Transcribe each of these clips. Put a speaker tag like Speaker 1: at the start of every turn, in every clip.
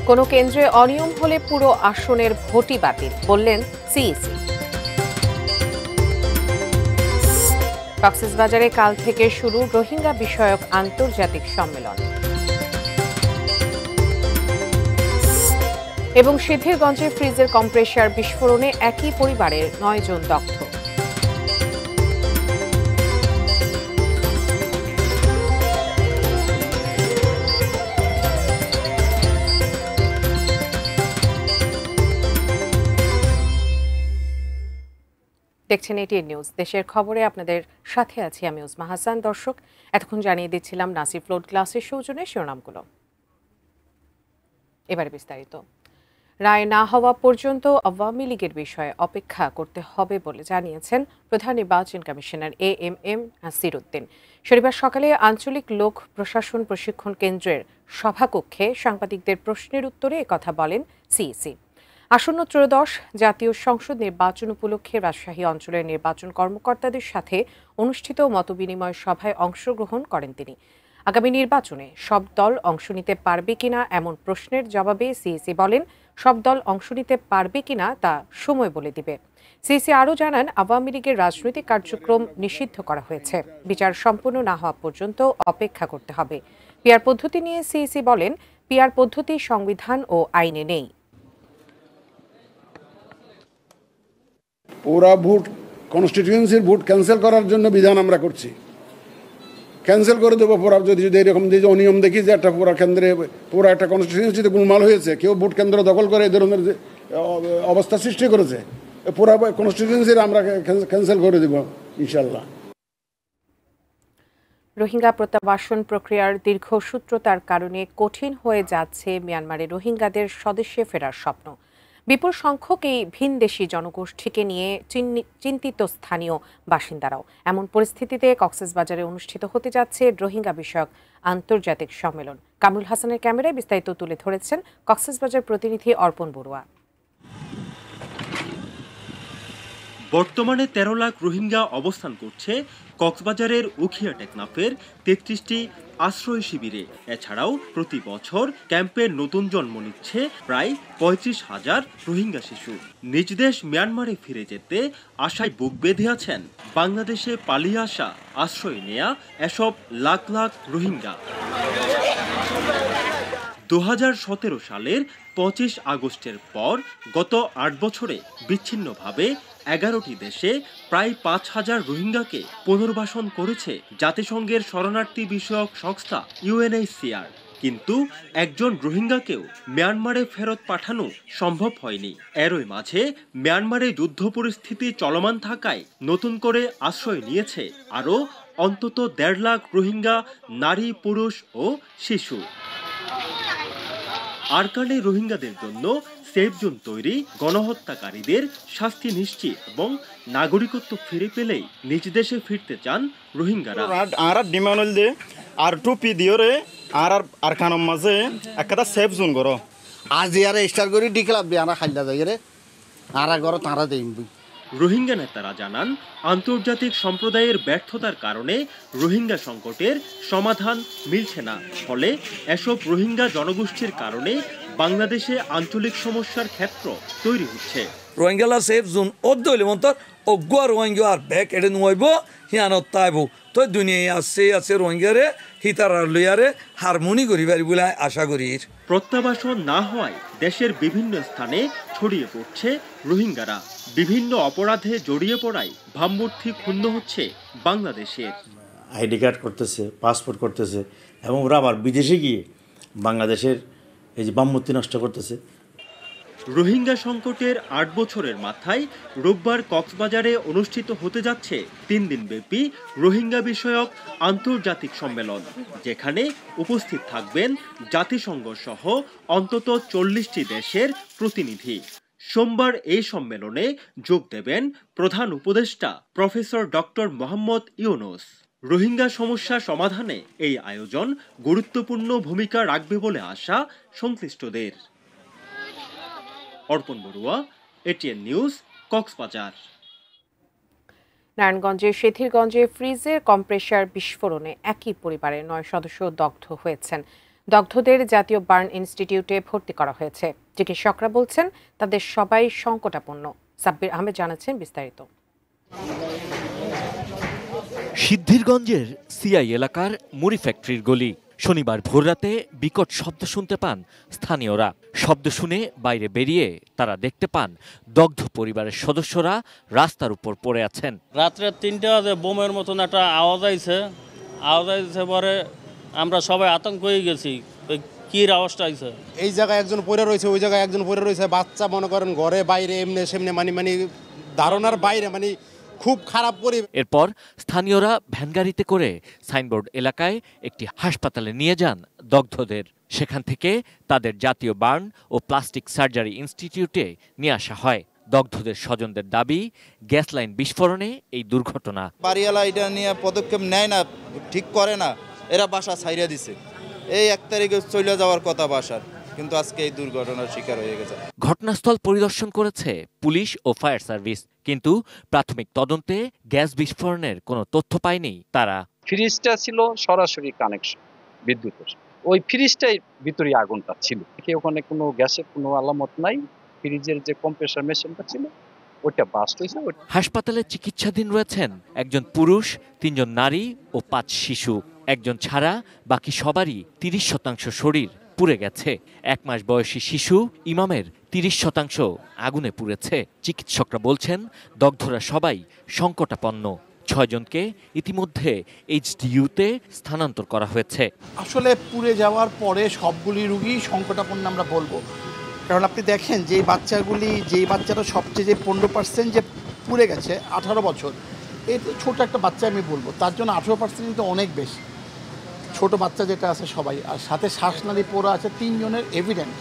Speaker 1: কোনো কেন্দ্রে অনিয়ম হলে পুরো আসনের ভোটই বাতিল, বললেন সিইসি। কক্সবাজারে কাল থেকে শুরু রোহিঙ্গা বিষয়ক আন্তর্জাতিক সম্মেলন। এবং সিদ্ধিরগঞ্জে ফ্রিজের কম্প্রেসার বিস্ফোরণে একই পরিবারের 9 জন দগ্ধ। দেখছেন এটিএন নিউজ। দেশের খবরে আপনাদের সাথে আছি আমি উজমা হাসান। দর্শক, এতক্ষণ জানিয়ে দিচ্ছিলাম নাসির ফ্লোট ক্লাসের সৌজন্যে শিরোনামগুলো। এবারে বিস্তারিত। রায় না হওয়া পর্যন্ত আওয়ামী লীগের বিষয়ে অপেক্ষা করতে হবে বলে জানিয়েছেন প্রধান নির্বাচন কমিশনার AMM নাসিরউদ্দিন। শনিবার সকালে আঞ্চলিক লোক প্রশাসন প্রশিক্ষণ কেন্দ্রের সভাকক্ষে সাংবাদিকদের প্রশ্নের উত্তরে একথা বলেন সিইসি। আসন্ন ত্রয়োদশ জাতীয় সংসদ নির্বাচন উপলক্ষে রাজশাহী অঞ্চলের নির্বাচন কর্মকর্তাদের সাথে অনুষ্ঠিত মতবিনিময় সভায় অংশগ্রহণ করেন তিনি। আগামী নির্বাচনে সব দল অংশ নিতে পারবে কিনা এমন প্রশ্নের জবাবে সিইসি বলেন, সব দল অংশ নিতে পারবে কিনা তা সময় বলে দিবে। সিইসি আরও জানান, আওয়ামী লীগের রাজনৈতিক কার্যক্রম নিষিদ্ধ করা হয়েছে, বিচার সম্পন্ন না হওয়া পর্যন্ত অপেক্ষা করতে হবে। পিআর পদ্ধতি নিয়ে সিইসি বলেন, পিআর পদ্ধতি সংবিধান ও আইনে নেই।
Speaker 2: পুরা ভোট কনস্টিটিউয়েন্সির ভোট ক্যান্সেল করার জন্য বিধান আমরা করছি, ক্যান্সেল করে দেবো পুরা। যদি এরকম যে অনিয়ম দেখি যে একটা পুরা কেন্দ্রে পুরা একটা কনস্টিটিউয়েন্সিতে গোলমাল হয়েছে, কেউ ভোট কেন্দ্র দখল করে এ ধরনের অবস্থা সৃষ্টি করেছে, পুরা কনস্টিটিউয়েন্সির আমরা ক্যান্সেল করে দেব ইনশাল্লাহ।
Speaker 1: রোহিঙ্গা প্রত্যাবাসন প্রক্রিয়ার দীর্ঘসূত্রতার কারণে কঠিন হয়ে যাচ্ছে মিয়ানমারে রোহিঙ্গাদের স্বদেশে ফেরার স্বপ্ন। বিপুল সংখ্যক এই ভিনদেশি জনগোষ্ঠীকে নিয়ে চিন্তিত স্থানীয় বাসিন্দারাও। এমন পরিস্থিতিতে কক্সবাজারে অনুষ্ঠিত হতে যাচ্ছে রোহিঙ্গা বিষয়ক আন্তর্জাতিক সম্মেলন। কামরুল হাসানের ক্যামেরায় বিস্তারিত তুলে ধরেছেন কক্সবাজার প্রতিনিধি অর্পণ বড়ুয়া।
Speaker 3: বর্তমানে 13 লাখ রোহিঙ্গা অবস্থান করছে কক্সবাজারের উখিয়া টেকনাফের 33টি আশ্রয় শিবিরে। এছাড়াও প্রতি বছর ক্যাম্পে নতুন জন্ম নিচ্ছে প্রায় 35,000 রোহিঙ্গা শিশু। নিজ দেশ মিয়ানমারে ফিরে যেতে আশায় বুক বেঁধে আছেন বাংলাদেশে পালিয়ে আসা আশ্রয় নেয়া এসব লাখ লাখ রোহিঙ্গা। 2017 সালের 25 আগস্টের পর গত 8 বছরে বিচ্ছিন্নভাবে 11টি দেশে প্রায় 5,000 রোহিঙ্গাকে পুনর্বাসন করেছে জাতিসংঘের শরণার্থী বিষয়ক সংস্থা UNHCR। কিন্তু একজন রোহিঙ্গাকেও মিয়ানমারে ফেরত পাঠানো সম্ভব হয়নি। এরই মাঝে মিয়ানমারে যুদ্ধ পরিস্থিতি চলমান থাকায় নতুন করে আশ্রয় নিয়েছে আরও অন্তত 1.5 লাখ রোহিঙ্গা নারী, পুরুষ ও শিশু। আরাকানে রোহিঙ্গাদের জন্য সেফ জোন তৈরি, গণহত্যাকারীদের শাস্তি নিশ্চিত এবং নাগরিকত্ব ফিরে পেলেই নিজ দেশে ফিরতে চান রোহিঙ্গারা।
Speaker 4: আর ডিমান্ড হল যে আর টুপি দিওরে আর খানোর মাঝে একটা সেফ জোন করো আজ ইয়ারে স্টার করে ডিক্লাব আনা খাইলা যাই রে আর ঘর তারা দেইম।
Speaker 3: রোহিঙ্গা নেতারা জানান, আন্তর্জাতিক সম্প্রদায়ের ব্যর্থতার কারণে রোহিঙ্গা সংকটের সমাধান মিলছে না। ফলে এসব রোহিঙ্গা জনগোষ্ঠীর কারণে বাংলাদেশে আঞ্চলিক সমস্যার ক্ষেত্র তৈরি হচ্ছে।
Speaker 5: রোহিঙ্গালা সেফ জোন অদ্দইলে মন্তর অগুয়া রোহিঙ্গা আর ব্যাক এডে নুয়াইব হিয়ানত তাইব তো দুনিয়ায় আছে রোহিঙ্গারে হিতার লইয়ারে হারমোনি করিবার বলে আশা করি।
Speaker 3: প্রত্যাবাসন না হওয়ায় দেশের বিভিন্ন স্থানে ছড়িয়ে পড়ছে রোহিঙ্গারা। বিভিন্ন অপরাধে জড়িয়ে পড়ায় ভাবমূর্তি ক্ষুণ্ণ হচ্ছে বাংলাদেশের।
Speaker 6: আইডি কার্ড করতেছে, পাসপোর্ট করতেছে এবং ওরা আবার বিদেশে গিয়ে বাংলাদেশের এই যে ভাবমূর্তি নষ্ট করতেছে।
Speaker 3: রোহিঙ্গা সংকটের 8 বছরের মাথায় রোববার কক্সবাজারে অনুষ্ঠিত হতে যাচ্ছে 3 দিনব্যাপী রোহিঙ্গা বিষয়ক আন্তর্জাতিক সম্মেলন, যেখানে উপস্থিত থাকবেন জাতিসংঘ সহ অন্তত 40টি দেশের প্রতিনিধি। সোমবার এই সম্মেলনে যোগ দেবেন প্রধান উপদেষ্টা প্রফেসর ডক্টর মোহাম্মদ ইউনূস। রোহিঙ্গা সমস্যা সমাধানে এই আয়োজন গুরুত্বপূর্ণ ভূমিকা রাখবে বলে আশা সংশ্লিষ্টদের। অর্পণ বড়ুয়া, এটিএন নিউজ, কক্সবাজার।
Speaker 1: নারায়ণগঞ্জের সিদ্ধিরগঞ্জে ফ্রিজের কম্প্রেসার বিস্ফোরণে একই পরিবারের 9 সদস্য দগ্ধ হয়েছেন। দগ্ধদের জাতীয় বার্ন ইনস্টিটিউটে ভর্তি করা হয়েছে। চিকিৎসকরা বলছেন তাদের সবাই সংকটাপন্ন। সাব্বির আহমেদ জানাচ্ছেন বিস্তারিত।
Speaker 7: সিদ্ধিরগঞ্জের সিআই এলাকার মুড়ি ফ্যাক্টরির গলি। শনিবার ভোররাতে বিকট শব্দ শুনতে পান স্থানীয়রা। শব্দ শুনে বাইরে বেরিয়ে তারা দেখতে পান দগ্ধ পরিবারের সদস্যরা রাস্তার উপর পড়ে আছেন।
Speaker 8: রাত্রে 3টা বাজে বোমের মতন একটা আওয়াজ আইছে পরে আমরা সবাই আতঙ্ক হয়ে গেছি, কি আওয়াজটা আইছে।
Speaker 9: এই জায়গায় একজন পড়ে রয়েছে, ওই জায়গায় একজন পড়ে রয়েছে, বাচ্চা মনে করেন ঘরে বাইরে এমনি সেমনি মানে ধারণার বাইরে, মানে খুব খারাপ পরিবেশ।
Speaker 7: এরপর স্থানীয়রা ভ্যানগাড়িতে করে সাইনবোর্ড এলাকায় একটি হাসপাতালে নিয়ে যান দগ্ধদের। সেখান থেকে তাদের জাতীয় বার্ন ও প্লাস্টিক সার্জারি ইনস্টিটিউটে নিয়ে আসা হয়। দগ্ধদের স্বজনদের দাবি, গ্যাস লাইন বিস্ফোরণে এই দুর্ঘটনা।
Speaker 10: বাড়িওয়ালা এটা নিয়ে পদক্ষেপ নেয় না, ঠিক করে না, এরা বাসা ছাইরা দিছে। এই 1 তারিখে চলে যাওয়ার কথা বাসার, কিন্তু আজকে এই দুর্ঘটনার শিকার হয়ে গেছে।
Speaker 7: ঘটনাস্থল পরিদর্শন করেছে পুলিশ ও ফায়ার সার্ভিস, কিন্তু প্রাথমিক তদন্তে গ্যাস বিস্ফোরণের কোনো তথ্য পায়নি তারা।
Speaker 11: ফ্রিজটা ছিল সরাসরি কানেকশন বিদ্যুতের, ওই ফ্রিজটাই ভিতরে আগুনটা ছিল। ওখানে কোনো গ্যাসের কোনো আলামত নাই। ফ্রিজের যে কম্প্রেসার মেশিনটা ছিল ওটা বাস্ট হয়েছে।
Speaker 7: হাসপাতালে চিকিৎসাধীন রয়েছেন একজন পুরুষ, 3 জন নারী ও 5 শিশু। একজন ছাড়া বাকি সবারই 30% শরীর পুড়ে গেছে। 1 মাস বয়সী শিশু ইমামের 30% আগুনে পুড়েছে। চিকিৎসকরা বলছেন দগ্ধরা সবাই সংকটাপন্ন। 6 জনকে ইতিমধ্যে এইচডিইউতে স্থানান্তর করা হয়েছে।
Speaker 12: আসলে পুড়ে যাওয়ার পরে সবগুলি রোগী সংকটাপন্ন আমরা বলবো, কারণ আপনি দেখেন যেই বাচ্চাটা সবচেয়ে যে 15% যে পুড়ে গেছে 18 বছর, এই ছোট একটা বাচ্চা আমি বলবো, তার জন্য 18% কিন্তু অনেক বেশি। ছোট বাচ্চা যেটা আছে সবাই, আর সাথে শ্বাসনালী পোড়া আছে 3 জনের এভিডেন্ট।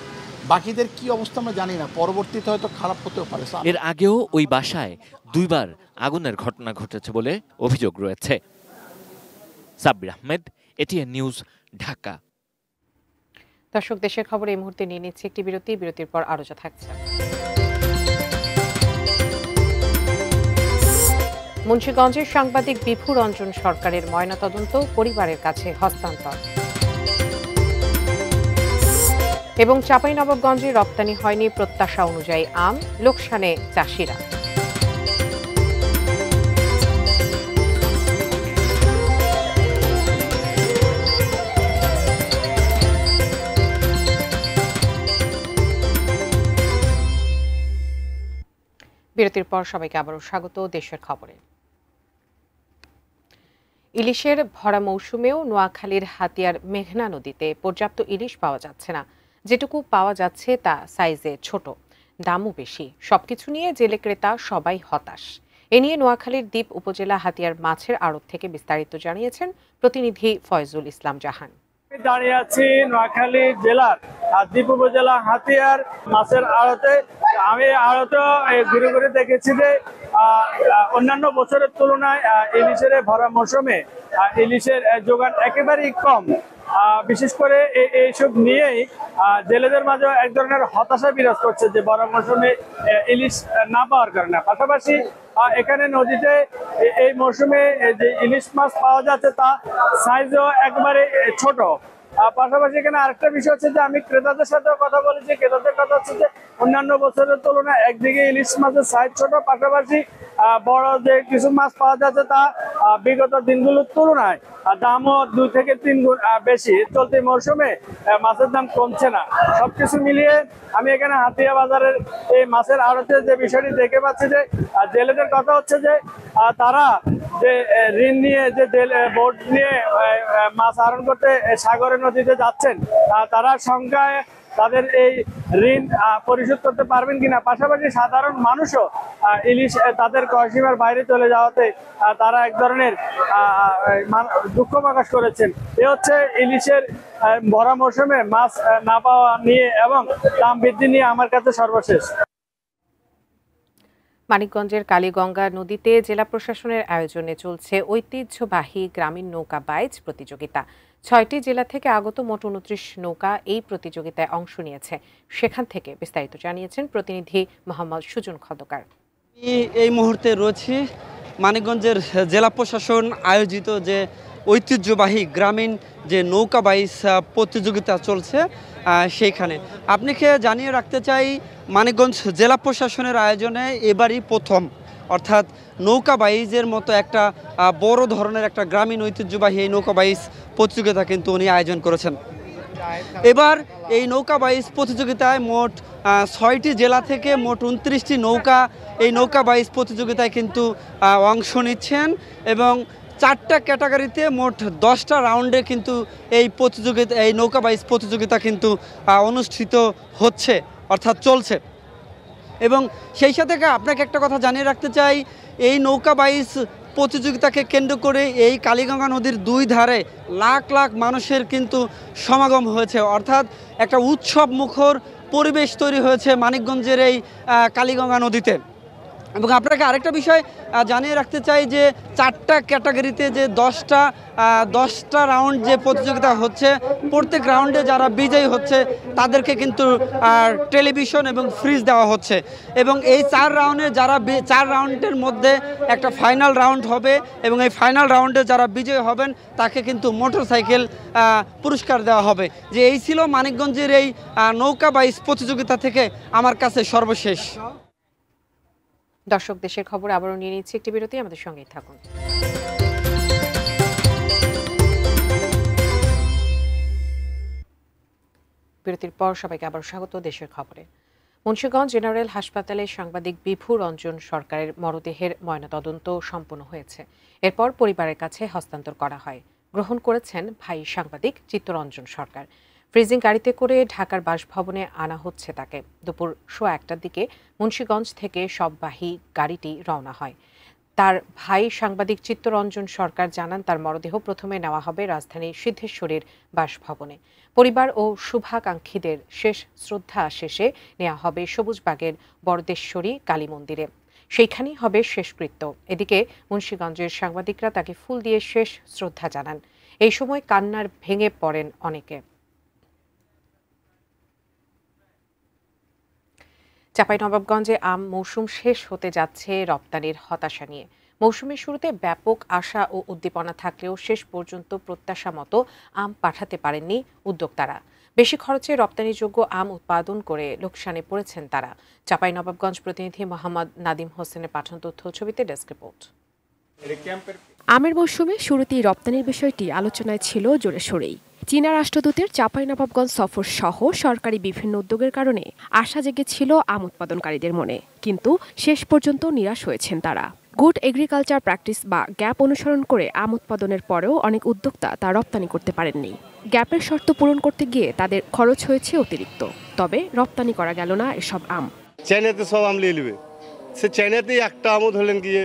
Speaker 12: বাকিদের কি অবস্থা আমরা জানি না, পরবর্তীতে হয়তো খারাপ হতেও পারে।
Speaker 7: এর আগেও ওই বাসায় 2 বার আগুনের ঘটনা ঘটেছে বলে অভিযোগ রয়েছে। Sabbir Ahmed, ATN news, Dhaka.
Speaker 1: দর্শক, দেশের খবর এই মুহূর্তে নিয়ে নিচ্ছে একটি বিরতি। বিরতির পর আরো যা থাকছে। মুন্সিগঞ্জের সাংবাদিক বিভু রঞ্জন সরকারের ময়নাতদন্ত পরিবারের কাছে হস্তান্তর। এবং চাঁপাইনবাবগঞ্জে রপ্তানি হয়নি প্রত্যাশা অনুযায়ী আম, লোকসানে চাষিরা। বিরতির পর সবাইকে আবারও স্বাগত দেশের খবরে। ইলিশের ভরা মৌসুমেও নোয়াখালীর হাতিয়ার মেঘনা নদীতে পর্যাপ্ত ইলিশ পাওয়া যাচ্ছে না। যেটুকু পাওয়া যাচ্ছে তা সাইজে ছোট, দামও বেশি। সবকিছু নিয়ে জেলে ক্রেতা সবাই হতাশ। এ নিয়ে নোয়াখালীর দ্বীপ উপজেলা হাতিয়ার মাছের আড়ত থেকে বিস্তারিত জানিয়েছেন প্রতিনিধি ফয়জুল ইসলাম জাহান।
Speaker 13: দাঁড়িয়ে আছি নোয়াখালী জেলার দ্বীপ উপজেলা হাতিয়ার মাছের আড়তে। আমি আড়তে ঘুরে ঘুরে দেখেছি যে অন্যান্য বছরের তুলনায় ইলিশের ভরা মৌসুমে ইলিশের যোগান একেবারেই কম। বিশেষ করে এইসব নিয়েই জেলেদের মাঝে এক ধরনের হতাশা বিরাজ করছে যে ভরা মৌসুমে ইলিশ না পাওয়ার কারণে। পাশাপাশি এখানে নদীতে এই মৌসুমে যে ইলিশ মাছ পাওয়া যাচ্ছে তা সাইজও একবারে ছোট। পাশাপাশি এখানে আরেকটা বিষয় হচ্ছে যে আমি ক্রেতাদের সাথে কথা বলেছি, ক্রেতাদের কথা হচ্ছে যে অন্যান্য বছরের তুলনায় একদিকে ইলিশ মাছের সাইজ ছোট, পাশাপাশি বড় যে কিছু মাছ পাওয়া যাচ্ছে তা বিগত দিনগুলোর তুলনায় দামও 2 থেকে 3 গুণ বেশি। চলতি মৌসুমে মাছের দাম কমছে না। সবকিছু মিলিয়ে আমি এখানে হাতিয়া বাজারের এই মাছের আড়তে যে বিষয়টি দেখে পাচ্ছি যে জেলেদের কথা হচ্ছে যে তারা যে ঋণ নিয়ে যে বোট নিয়ে মাছ আহরণ করতে সাগরের নদীতে যাচ্ছেন, তারা সংখ্যায় তাদের এই ঋণ পরিশোধ করতে পারবেন কিনা। পাশাপাশি সাধারণ মানুষও ইলিশ তাদের ক্রয়সীমার বাইরে চলে যাওয়াতে তারা এক ধরনের দুঃখ প্রকাশ করেছেন। এ হচ্ছে ইলিশের ভরা মৌসুমে মাছ না পাওয়া নিয়ে এবং দাম বৃদ্ধি নিয়ে আমার কাছে সর্বশেষ।
Speaker 1: মানিকগঞ্জের কালীগঙ্গা নদীতে জেলা প্রশাসনের আয়োজনে চলছে ঐতিহ্যবাহী গ্রামীণ নৌকা বাইচ প্রতিযোগিতা। 6টি জেলা থেকে আগত মোট 29 নৌকা এই প্রতিযোগিতায় অংশ নিয়েছে। সেখান থেকে বিস্তারিত জানিয়েছেন প্রতিনিধি মোহাম্মদ সুজন খন্দকার।
Speaker 14: এই মুহূর্তে রয়েছে মানিকগঞ্জের জেলা প্রশাসন আয়োজিত যে ঐতিহ্যবাহী গ্রামীণ যে নৌকা বাইচ প্রতিযোগিতা চলছে সেইখানে। আপনাকে জানিয়ে রাখতে চাই, মানিকগঞ্জ জেলা প্রশাসনের আয়োজনে এবারই প্রথম, অর্থাৎ নৌকা বাইচের মতো একটা বড় ধরনের একটা গ্রামীণ ঐতিহ্যবাহী এই নৌকা বাইচ প্রতিযোগিতা কিন্তু উনি আয়োজন করেছেন। এবার এই নৌকা বাইচ প্রতিযোগিতায় মোট 6টি জেলা থেকে মোট 29টি নৌকা এই নৌকা বাইচ প্রতিযোগিতায় কিন্তু অংশ নিচ্ছেন এবং 4টা ক্যাটাগরিতে মোট 10টা রাউন্ডে কিন্তু এই নৌকা বাইচ প্রতিযোগিতা কিন্তু অনুষ্ঠিত হচ্ছে, অর্থাৎ চলছে। এবং সেই সাথে আপনাকে একটা কথা জানিয়ে রাখতে চাই, এই নৌকা বাইচ প্রতিযোগিতাকে কেন্দ্র করে এই কালীগঙ্গা নদীর দুই ধারে লাখ লাখ মানুষের কিন্তু সমাগম হয়েছে, অর্থাৎ একটা উৎসব মুখর পরিবেশ তৈরি হয়েছে মানিকগঞ্জের এই কালীগঙ্গা নদীতে। এবং আপনাকে আরেকটা বিষয় জানিয়ে রাখতে চাই যে 4টা ক্যাটাগরিতে যে 10টা রাউন্ড যে প্রতিযোগিতা হচ্ছে, প্রত্যেক রাউন্ডে যারা বিজয়ী হচ্ছে তাদেরকে কিন্তু টেলিভিশন এবং ফ্রিজ দেওয়া হচ্ছে। এবং এই 4 রাউন্ডের মধ্যে একটা ফাইনাল রাউন্ড হবে এবং এই ফাইনাল রাউন্ডে যারা বিজয়ী হবেন তাকে কিন্তু মোটরসাইকেল পুরস্কার দেওয়া হবে। যে এই ছিল মানিকগঞ্জের এই নৌকা বাইচ প্রতিযোগিতা থেকে আমার কাছে সর্বশেষ।
Speaker 1: দর্শক, দেশের খবর আবারও নিয়ে নিচ্ছি একটি বিরতি, আমাদের সঙ্গেই থাকুন। বিরতির পর সবাইকে আবার স্বাগত দেশের খবরে। মুন্সিগঞ্জ জেনারেল হাসপাতালে সাংবাদিক বিভু রঞ্জন সরকারের মরদেহের ময়নাতদন্ত সম্পন্ন হয়েছে। এরপর পরিবারের কাছে হস্তান্তর করা হয়। গ্রহণ করেছেন ভাই সাংবাদিক চিত্তরঞ্জন সরকার। ফ্রিজিং গাড়িতে করে ঢাকার বাসভবনে আনা হচ্ছে তাকে। দুপুর 1:15টার দিকে মুন্সিগঞ্জ থেকে সববাহী গাড়িটি রওনা হয়। তার ভাই সাংবাদিক চিত্তরঞ্জন সরকার জানান, তার মরদেহ প্রথমে নেওয়া হবে রাজধানীর সিদ্ধেশ্বরীর বাসভবনে। পরিবার ও শুভাকাঙ্ক্ষীদের শেষ শ্রদ্ধা শেষে নেওয়া হবে সবুজবাগের বরদেশ্বরী কালী মন্দিরে। সেইখানেই হবে শেষকৃত্য। এদিকে মুন্সিগঞ্জের সাংবাদিকরা তাকে ফুল দিয়ে শেষ শ্রদ্ধা জানান। এই সময় কান্নার ভেঙে পড়েন অনেকে। চাঁপাইনবাবগঞ্জে আম মৌসুম শেষ হতে যাচ্ছে রপ্তানির হতাশা নিয়ে। মৌসুমের শুরুতে ব্যাপক আশা ও উদ্দীপনা থাকলেও শেষ পর্যন্ত প্রত্যাশা মতো আম পাঠাতে পারেননি উদ্যোক্তারা। বেশি খরচে রপ্তানিযোগ্য আম উৎপাদন করে লোকসানে পড়েছেন তারা। চাঁপাইনবাবগঞ্জ প্রতিনিধি মোহাম্মদ নাদিম হোসেনের পাঠানো তথ্য ছবিতে ডেস্ক রিপোর্ট।
Speaker 15: আমের মৌসুমে শুরুতেই রপ্তানির বিষয়টি আলোচনায় ছিল জোরে সোরেই। চীনা রাষ্ট্রদূতের চাঁপাইনবাবগঞ্জ সফর সহ সরকারি বিভিন্ন উদ্যোগের কারণে আশা জেগেছিল আম উৎপাদনকারীদের মনে, কিন্তু শেষ পর্যন্ত নিরাশ হয়েছেন তারা। গুড এগ্রিকালচার প্র্যাকটিস বা গ্যাপ অনুসরণ করে আম উৎপাদনের পরেও অনেক উদ্যোক্তা তা রপ্তানি করতে পারেননি। গ্যাপের শর্ত পূরণ করতে গিয়ে তাদের খরচ হয়েছে অতিরিক্ত, তবে রপ্তানি করা গেল না এসব আম।
Speaker 16: চাইনাতে সব আম নিয়ে নেবে, সে চাইনাতেই একটা আমও ধরলেন গিয়ে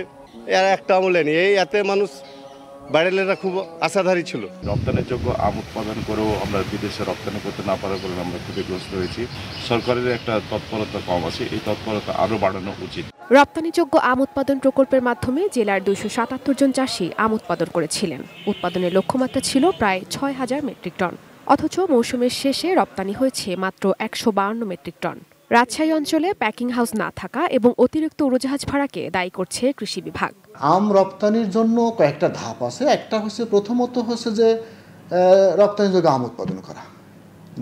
Speaker 16: একটা আমও লেনি, এই এতে মানুষ বাইরেরা খুব আশাধারী ছিল।
Speaker 17: রপ্তানির যোগ্য আম উৎপাদন করেও আমরা বিদেশে রপ্তানি করতে না পারার ফলে আমরা ক্ষতিগ্রস্ত হয়েছি। সরকারের একটা তৎপরতা কম আছে, এই তৎপরতা আরও বাড়ানো উচিত।
Speaker 15: রপ্তানিযোগ্য আম উৎপাদন প্রকল্পের মাধ্যমে জেলার 277 জন চাষি আম উৎপাদন করেছিলেন। উৎপাদনের লক্ষ্যমাত্রা ছিল প্রায় 6000 মেট্রিক টন, অথচ মৌসুমের শেষে রপ্তানি হয়েছে মাত্র 152 মেট্রিক টন। রাজশাহী অঞ্চলে প্যাকিং হাউস না থাকা এবং অতিরিক্ত উড়োজাহাজ ভাড়াকে দায়ী করছে কৃষি বিভাগ।
Speaker 18: আম রপ্তানির জন্য কয়েকটা ধাপ আছে। একটা হচ্ছে প্রথমত হচ্ছে যে রপ্তানিযোগ্য আম উৎপাদন করা,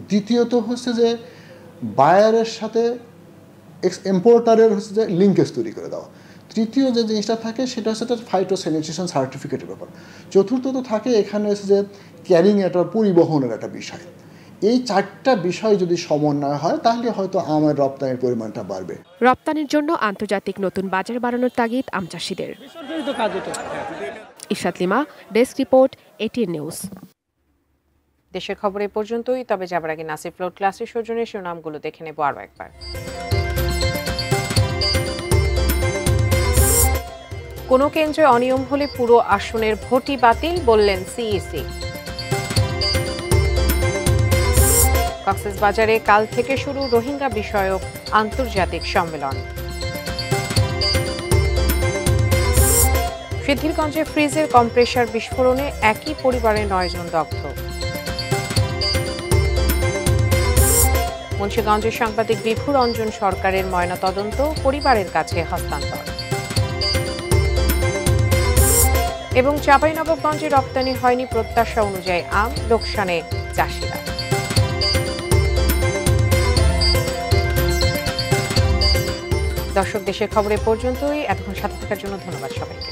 Speaker 18: দ্বিতীয়ত হচ্ছে যে বায়ারের সাথে ইম্পোর্টারের হচ্ছে যে লিঙ্কেজ তৈরি করে দেওয়া, তৃতীয় যে জিনিসটা থাকে সেটা হচ্ছে ফাইটোস্যানিটেশন সার্টিফিকেটের ব্যাপার, চতুর্থত থাকে এখানে হচ্ছে যে ক্যারিং একটা পরিবহনের একটা বিষয়। এই 4টা বিষয় যদি সমন্বয় হয় তাহলে হয়তো আমের রপ্তানির পরিমাণটা বাড়বে।
Speaker 15: রপ্তানির জন্য আন্তর্জাতিক নতুন বাজার বাড়ানোর তাগিদ আম চাষিদের। Ishrat lima, desk report, ATN news.
Speaker 1: দেশের খবর এ পর্যন্তই। তবে যাবার আগে নাসির ফ্লোর ক্লাসের সৌজন্যে শিরোনামগুলো দেখে নেব আরও একবার। কোনো কেন্দ্রে অনিয়ম হলে পুরো আসনের ভোটই বাতিল, বললেন সিইসি। কক্সবাজারে কাল থেকে শুরু রোহিঙ্গা বিষয়ক আন্তর্জাতিক সম্মেলন। সিদ্ধিরগঞ্জে ফ্রিজের কম্প্রেসার বিস্ফোরণে একই পরিবারের 9 জন দগ্ধ। মুন্সিগঞ্জের সাংবাদিক বিভু রঞ্জন সরকারের ময়নাতদন্ত পরিবারের কাছে হস্তান্তর। এবং চাঁপাইনবাবগঞ্জে রপ্তানি হয়নি প্রত্যাশা অনুযায়ী আম, লোকসানে চাষিরা। দর্শক, দেশের খবরে পর্যন্তই। এতক্ষণ সাথে থাকার জন্য ধন্যবাদ সবাইকে।